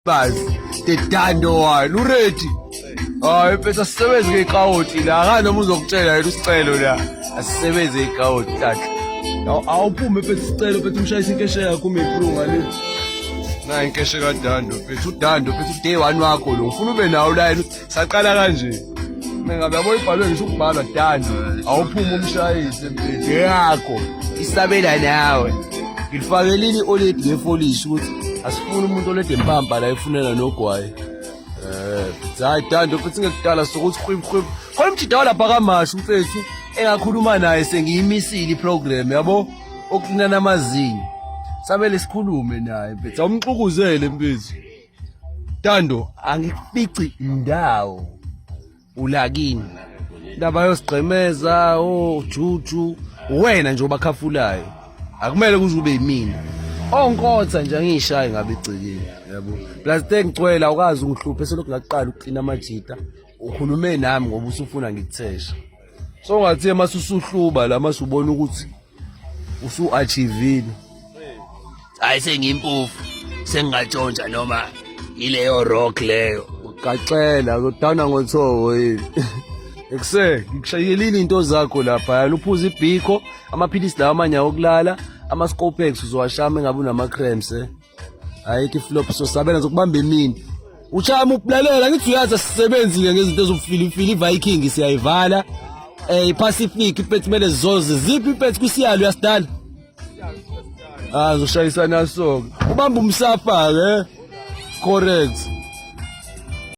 bazi dedando wani uready hayi mfethu asisebenze ngeqawoti la akanoma uzokutshela yena usicelo la asisebenze ngeqawoti tata awuphume mfethu sicelo mfethu umshayisa inkeshe yakho umephunga le na inkeshe kadando mfethu udando mfethu day 1 wakho lo ufuna ube nawo la saqala kanje mengabe yabo ibhalwe ngisho ukubhalwa dando awuphume umshayise mfethu yakho isabela nawe ngilifakelini oledi ngefolish ukuthi asifuni umuntu olede impamba la efunela nogwayi hayi dando futhi ngekudala sokuthi khwimkhwim khona umjida lapha kamashu mfethu engakhuluma naye sengiyimisile iprogram yabo okulinana amazinyo samele sikhulume naye mfethu awumxukuzele mfethu dando angikufici indawo ulakini indaba yosigqemeza juju wena nje obakhafulayo akumele kuze ube yimina onkotha nje angishaye ngabe igcikile yabo plus ngicwela ukazi ungihluphe selokhu ngaqala ukuqina amajita ukhulume nami ngoba usufuna ngikuthesha so ngathi masusuhluba la masubona ukuthi usu achievile hayi sengimpofu sengingatshontsha noma ileyo rock leyo uqaxela udana ngothoko yini ekuse ngikushayelile into zakho lapha yana uphuza ibhiko amaphilisi lawa amanye okulala ama-scopex uzowashama engabe unama cramps hayi ke flop so sabela zokubamba emini uchama ukulalela ngithi uyazi sisebenzile ngezinto ezofilifili iViking siyayivala iPacific ipetimele zoze ziphi ipeti kusiyalo yasidala uzoshayisana so ubamba umsafa ke correct